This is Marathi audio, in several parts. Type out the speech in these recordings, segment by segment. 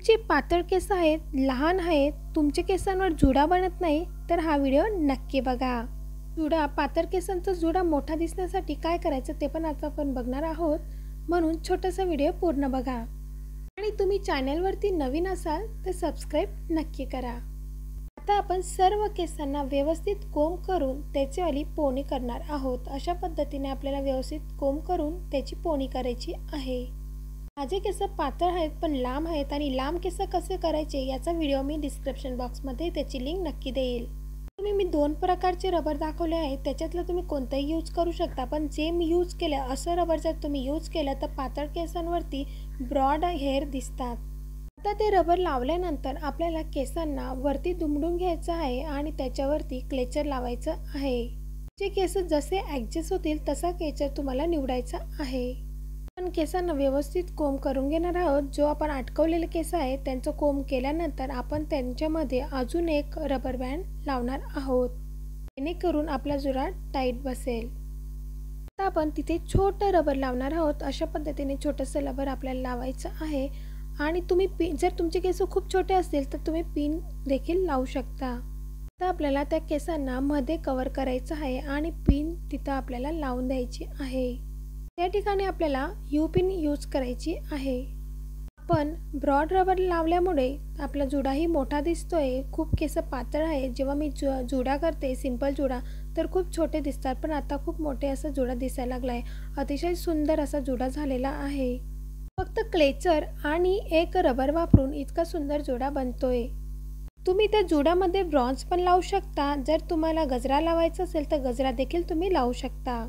तुमची पातळ केस आहेत, लहान आहेत, तुमच्या केसांवर जुडा बनत नाही तर हा व्हिडिओ नक्की बघा। पातळ केसांचा जुडा मोठा दिसण्यासाठी काय करायचं ते पण आता आपण बघणार आहोत, म्हणून छोटासा व्हिडिओ पूर्ण बघा। आणि तुम्ही चॅनलवरती नवीन असाल तर सबस्क्राइब नक्की करा। आता आपण सर्व केसांना व्यवस्थित कोंब करून त्याचीवाली पोनी करणार आहोत। अशा पद्धतीने आपल्याला व्यवस्थित कोंब करून त्याची पोनी करायची आहे। माझे केस पातळ आहेत पण लांब आहेत आणि लांब केस कसे करायचे याचा व्हिडिओ मी डिस्क्रिप्शन बॉक्समध्ये त्याची लिंक नक्की देईल। मी 2 प्रकारचे रबर दाखवले आहेत, त्याच्यातलं तुम्ही कोणताही यूज करू शकता, पण जे मी यूज केलं असं रबर जर तुम्ही यूज केलं तर पातळ केसांवरती ब्रॉड हेअर दिसतात। आता ते रबर लावल्यानंतर आपल्याला केसांना वरती दुमडून घ्यायचं आहे आणि त्याच्यावरती क्लेचर लावायचं आहे। जे केस जसे ॲडजस्ट होतील तसा क्लेचर तुम्हाला निवडायचा आहे। आपण केसांना व्यवस्थित कोंब करून घेणार आहोत। जो आपण अटकवलेले केस आहेत त्यांचं कोंब केल्यानंतर आपण त्यांच्यामध्ये अजून एक रबर बँड लावणार आहोत, जेणेकरून आपला जुडा टाईट बसेल। आता आपण तिथे छोटं रबर लावणार आहोत। अशा पद्धतीने छोटंसं रबर आपल्याला लावायचं आहे आणि तुम्ही जर तुमचे केस खूप छोटे असतील तर तुम्ही पिन देखील लावू शकता। आता आपल्याला त्या केसांना मध्ये कव्हर करायचं आहे आणि पिन तिथं आपल्याला लावून द्यायची आहे। त्या ठिकाणी आपल्याला यू पिन यूज करायची आहे। आपण ब्रॉड रबर लावल्यामुळे आपला जुडाही मोठा दिसतोय। खूप केस पातळ आहे, जेव्हा मी जुडा करते सिंपल जुडा तर खूप छोटे दिसतात, पण आता खूप मोठे असा जुडा दिसायला लागलाय। अतिशय सुंदर असा जुडा झालेला आहे। फक्त क्लेचर आणि एक रबर वापरून इतका सुंदर जुडा बनतोय। तुम्ही त्या जुडामध्ये ब्रॉन्झ पण लावू शकता। जर तुम्हाला गजरा लावायचा असेल तर गजरा देखील तुम्ही लावू शकता।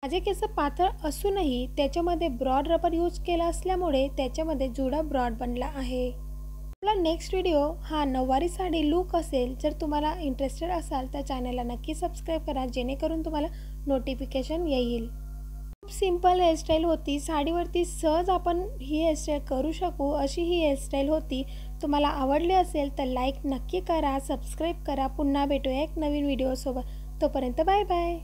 माझे केस पातळ असूनही त्याच्यामध्ये ब्रॉड रबर यूज केला असल्यामुळे त्याच्यामध्ये जुडा ब्रॉड बनला आहे। आपला नेक्स्ट व्हिडिओ हा नऊवारी साडी लुक असेल। जर तुम्हाला इंटरेस्टेड असाल तर चॅनलला नक्की सबस्क्राइब करा, जेणेकरून तुम्हाला नोटिफिकेशन येईल। खूप सिंपल हेअरस्टाईल होती, साडीवरती सहज आपण ही हेअरस्टाईल करू शकू अशी ही हेअरस्टाईल होती। तुम्हाला आवडली असेल तर लाईक नक्की करा, सबस्क्राइब करा। पुन्हा भेटूया एक नवीन व्हिडिओसोबत, तोपर्यंत बाय बाय।